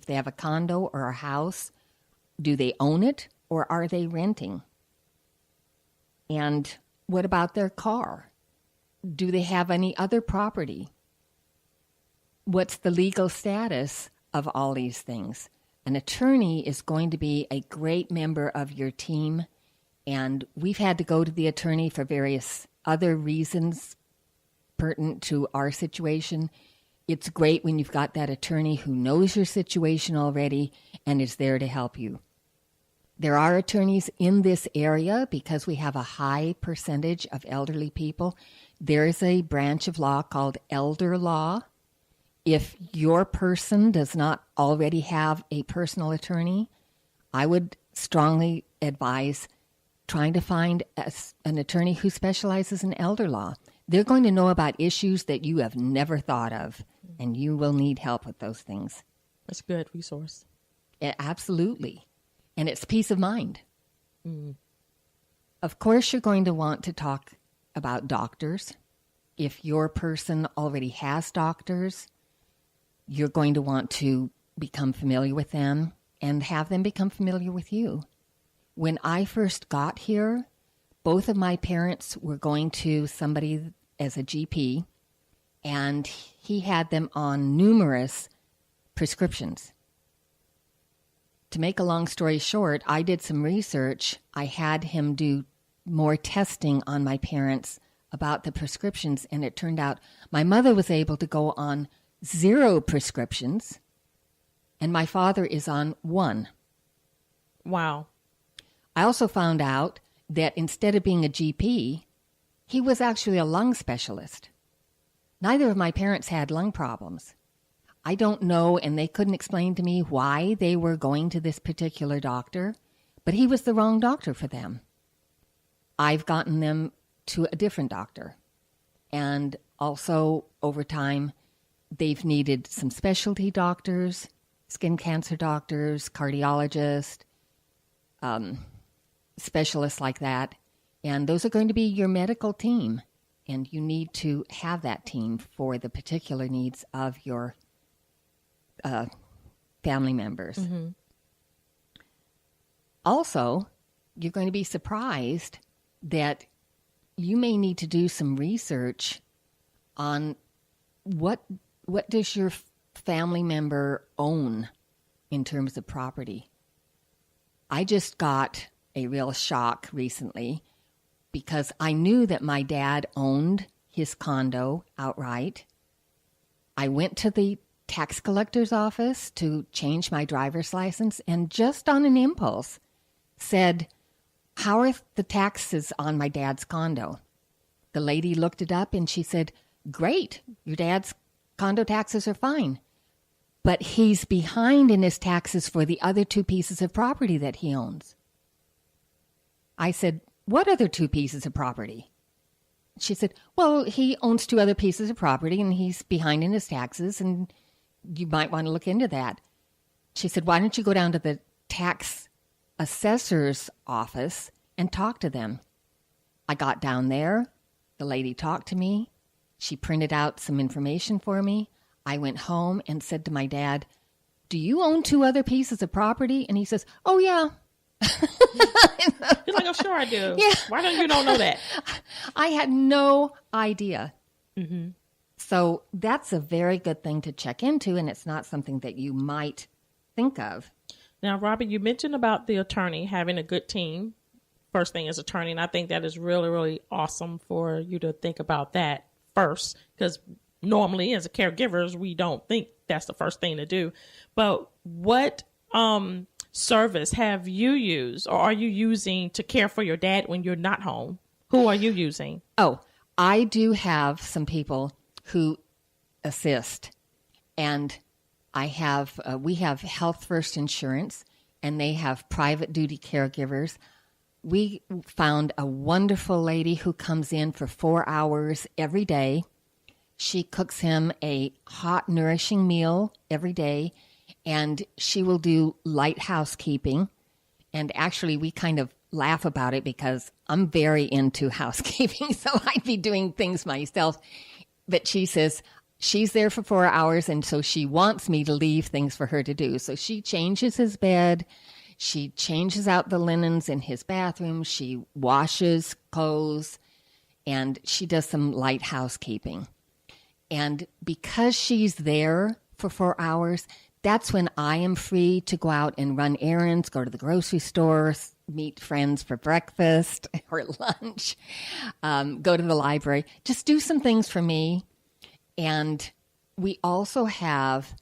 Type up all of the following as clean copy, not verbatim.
If they have a condo or a house, do they own it or are they renting? And what about their car? Do they have any other property? What's the legal status of all these things? An attorney is going to be a great member of your team, and we've had to go to the attorney for various other reasons pertinent to our situation. It's great when you've got that attorney who knows your situation already and is there to help you. There are attorneys in this area because we have a high percentage of elderly people. There is a branch of law called elder law. If your person does not already have a personal attorney, I would strongly advise trying to find an attorney who specializes in elder law. They're going to know about issues that you have never thought of, and you will need help with those things. That's a good resource. Absolutely. And it's peace of mind. Mm. Of course, you're going to want to talk about doctors. If your person already has doctors, you're going to want to become familiar with them and have them become familiar with you. When I first got here, both of my parents were going to somebody as a GP, and he had them on numerous prescriptions. To make a long story short, I did some research. I had him do more testing on my parents about the prescriptions, and it turned out my mother was able to go on 0 prescriptions, and my father is on 1. Wow. I also found out that instead of being a GP, he was actually a lung specialist. Neither of my parents had lung problems. I don't know, and they couldn't explain to me why they were going to this particular doctor, but he was the wrong doctor for them. I've gotten them to a different doctor. And also, over time, they've needed some specialty doctors, skin cancer doctors, cardiologists, specialists like that. And those are going to be your medical team. And you need to have that team for the particular needs of your family members. Mm-hmm. Also, you're going to be surprised that you may need to do some research on what does your family member own in terms of property. I just got a real shock recently because I knew that my dad owned his condo outright. I went to the tax collector's office to change my driver's license and just on an impulse said, "How are the taxes on my dad's condo?" The lady looked it up and she said, "Great, your dad's condo taxes are fine, but he's behind in his taxes for the other 2 pieces of property that he owns." I said, "What other 2 pieces of property?" She said, "Well, he owns 2 other pieces of property and he's behind in his taxes and you might want to look into that." She said, "Why don't you go down to the tax assessor's office and talk to them?" I got down there. The lady talked to me. She printed out some information for me. I went home and said to my dad, "Do you own 2 other pieces of property?" And he says, "Oh, yeah." He's like, "Oh, sure I do." Yeah. Why don't you don't know that? I had no idea. Mm-hmm. So that's a very good thing to check into, and it's not something that you might think of. Now, Robin, you mentioned about the attorney having a good team. First thing is attorney, and I think that is really, really awesome for you to think about that first, because normally as a caregivers, we don't think that's the first thing to do. But what service have you used or are you using to care for your dad when you're not home? Who are you using? Oh, I do have some people who assist, and we have Health First Insurance, and they have private duty caregivers. We found a wonderful lady who comes in for 4 hours every day. She cooks him a hot, nourishing meal every day, and she will do light housekeeping. And actually, we kind of laugh about it because I'm very into housekeeping, so I'd be doing things myself. But she says, she's there for 4 hours, and so she wants me to leave things for her to do. So she changes his bed. She changes out the linens in his bathroom. She washes clothes, and she does some light housekeeping. And because she's there for 4 hours, that's when I am free to go out and run errands, go to the grocery store, meet friends for breakfast or lunch, go to the library, just do some things for me. And we also have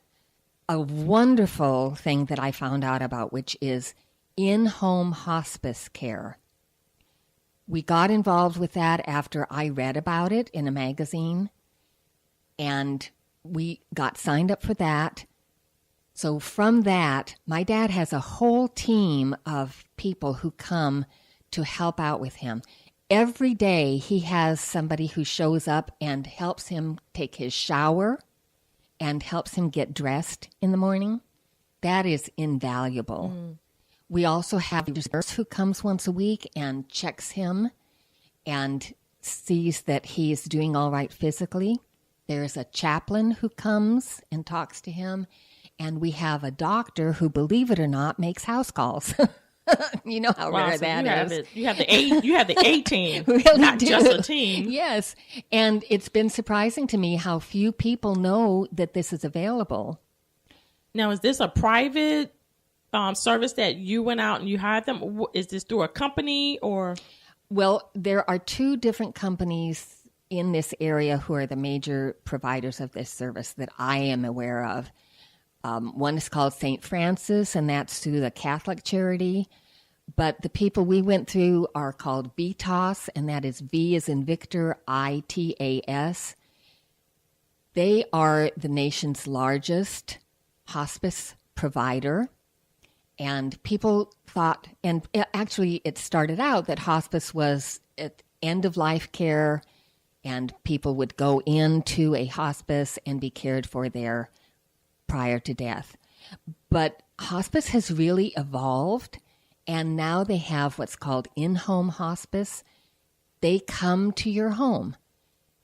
a wonderful thing that I found out about, which is in-home hospice care. We got involved with that after I read about it in a magazine, and we got signed up for that. So from that, my dad has a whole team of people who come to help out with him. Every day he has somebody who shows up and helps him take his shower and helps him get dressed in the morning. That is invaluable. We also have a nurse who comes once a week and checks him and sees that he's doing all right physically. There's a chaplain who comes and talks to him. And we have a doctor who, believe it or not, makes house calls. You know how rare so that is. You have the A team, Really not do. just a team. Yes. And it's been surprising to me how few people know that this is available. Now, is this a private service that you went out and you hired them? Is this through a company or? Well, there are two different companies in this area who are the major providers of this service that I am aware of. One is called St. Francis, and that's through the Catholic charity. But the people we went through are called VITAS, and that is V as in Victor, ITAS. They are the nation's largest hospice provider. And people thought, and actually it started out that hospice was at end-of-life care, and people would go into a hospice and be cared for there prior to death. But hospice has really evolved, and now they have what's called in-home hospice. They come to your home.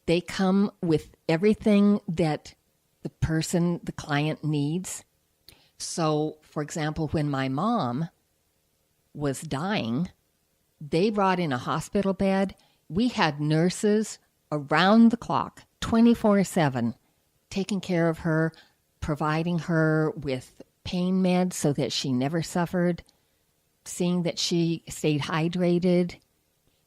They come with everything that the client needs. So, for example, when my mom was dying, they brought in a hospital bed. We had nurses around the clock, 24/7, taking care of her, providing her with pain meds so that she never suffered, seeing that she stayed hydrated.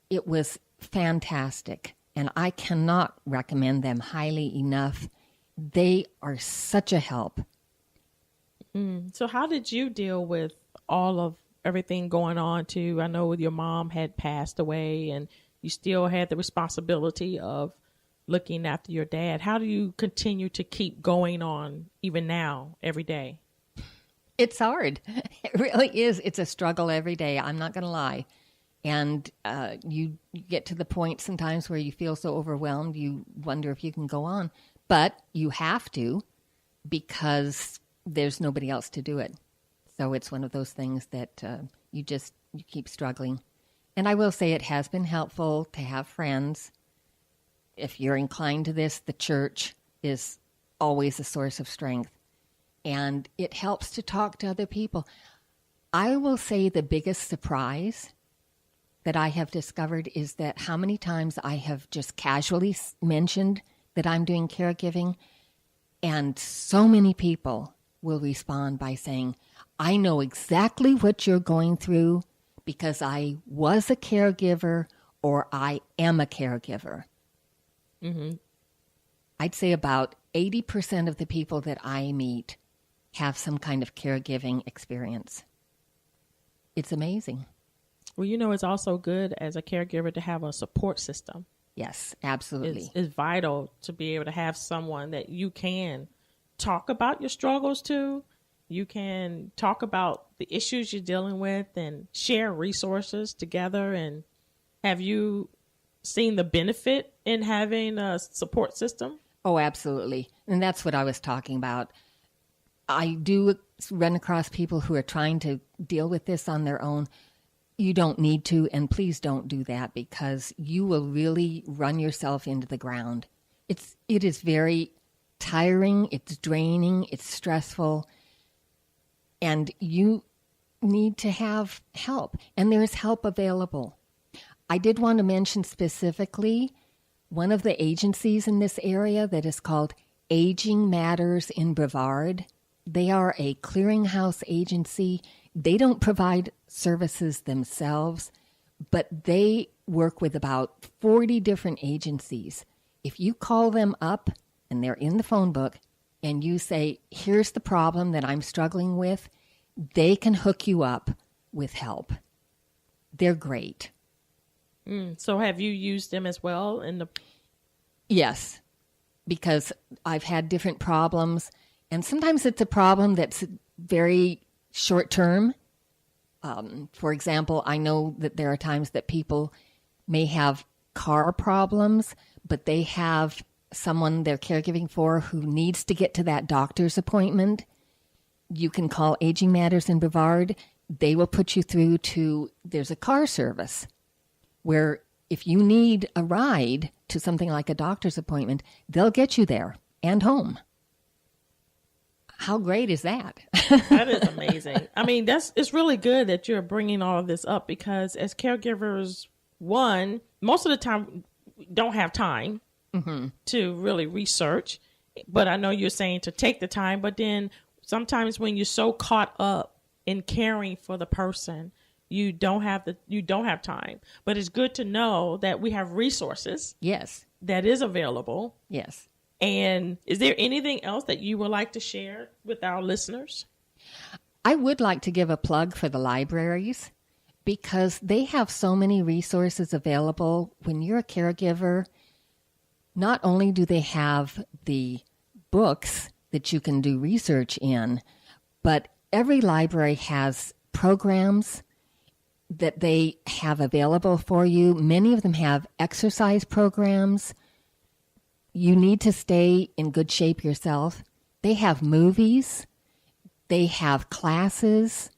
It was fantastic, and I cannot recommend them highly enough. They are such a help. So how did you deal with all of everything going on too? I know your mom had passed away and you still had the responsibility of looking after your dad. How do you continue to keep going on even now, every day? It's hard. It really is. It's a struggle every day. I'm not going to lie. And you get to the point sometimes where you feel so overwhelmed, you wonder if you can go on. But you have to, because there's nobody else to do it. So it's one of those things that you keep struggling. And I will say it has been helpful to have friends. If you're inclined to this, the church is always a source of strength. And it helps to talk to other people. I will say the biggest surprise that I have discovered is that how many times I have just casually mentioned that I'm doing caregiving, and so many people will respond by saying, I know exactly what you're going through because I was a caregiver or I am a caregiver. Mm-hmm. I'd say about 80% of the people that I meet have some kind of caregiving experience. It's amazing. Well, it's also good as a caregiver to have a support system. Yes, absolutely. It's vital to be able to have someone that you can talk about your struggles to. You can talk about the issues you're dealing with and share resources together. And have you seen the benefit in having a support system? Oh, absolutely. And that's what I was talking about. I do run across people who are trying to deal with this on their own. You don't need to, and please don't do that, because you will really run yourself into the ground. It is very tiring, it's draining, it's stressful, and you need to have help. And there is help available. I did want to mention specifically one of the agencies in this area that is called Aging Matters in Brevard. They are a clearinghouse agency. They don't provide services themselves, but they work with about 40 different agencies. If you call them up, and they're in the phone book, and you say, here's the problem that I'm struggling with, they can hook you up with help. They're great. So have you used them as well in the... Yes, because I've had different problems, and sometimes it's a problem that's very short term. For example, I know that there are times that people may have car problems, but they have someone they're caregiving for who needs to get to that doctor's appointment. You can call Aging Matters in Brevard. They will put you through to, there's a car service where if you need a ride to something like a doctor's appointment, they'll get you there and home. How great is that? That is amazing. I mean, it's really good that you're bringing all of this up, because as caregivers, one, most of the time don't have time to really research. But I know you're saying to take the time, but then sometimes when you're so caught up in caring for the person, you don't have time. But it's good to know that we have resources. Yes. That is available. Yes. And is there anything else that you would like to share with our listeners? I would like to give a plug for the libraries, because they have so many resources available. When you're a caregiver, not only do they have the books that you can do research in, but every library has programs that they have available for you. Many of them have exercise programs. You need to stay in good shape yourself. They have movies. They have classes.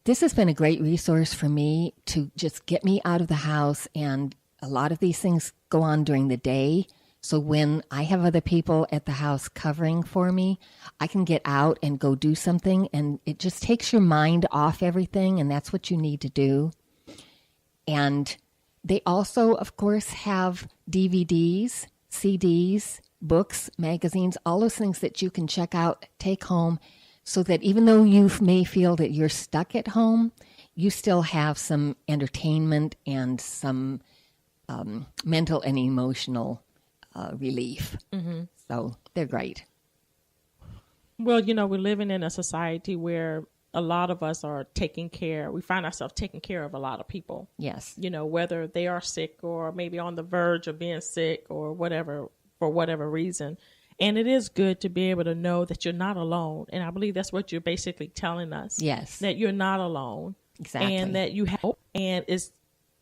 This has been a great resource for me to just get me out of the house, and a lot of these things go on during the day. So when I have other people at the house covering for me, I can get out and go do something, and it just takes your mind off everything, and that's what you need to do. And they also, of course, have DVDs, CDs, books, magazines, all those things that you can check out, take home, so that even though you may feel that you're stuck at home, you still have some entertainment and some mental and emotional relief. So they're great. Well, we're living in a society where a lot of us are we find ourselves taking care of a lot of people. Yes. Whether they are sick or maybe on the verge of being sick or whatever, for whatever reason. And it is good to be able to know that you're not alone. And I believe that's what you're basically telling us. Yes. That you're not alone. Exactly. And that you help. And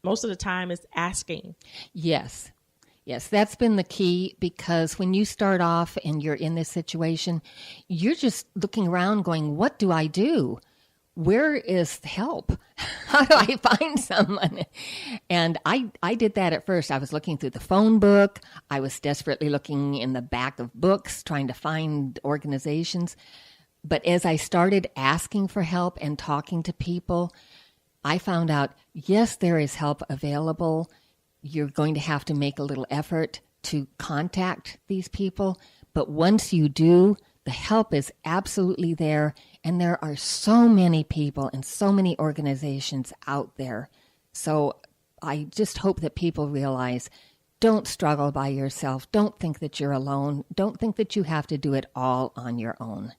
most of the time is asking. Yes. Yes, that's been the key, because when you start off and you're in this situation, you're just looking around going, what do I do? Where is help? How do I find someone? And I did that at first. I was looking through the phone book. I was desperately looking in the back of books, trying to find organizations. But as I started asking for help and talking to people, I found out, yes, there is help available. You're going to have to make a little effort to contact these people. But once you do, the help is absolutely there. And there are so many people and so many organizations out there. So I just hope that people realize, don't struggle by yourself. Don't think that you're alone. Don't think that you have to do it all on your own.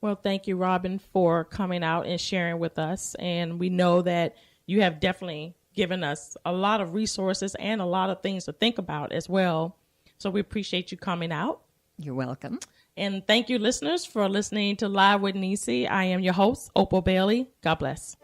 Well, thank you, Robin, for coming out and sharing with us. And we know that you have definitely given us a lot of resources and a lot of things to think about as well. So we appreciate you coming out. You're welcome. And thank you, listeners, for listening to Live with Necee. I am your host, Opal Bailey. God bless.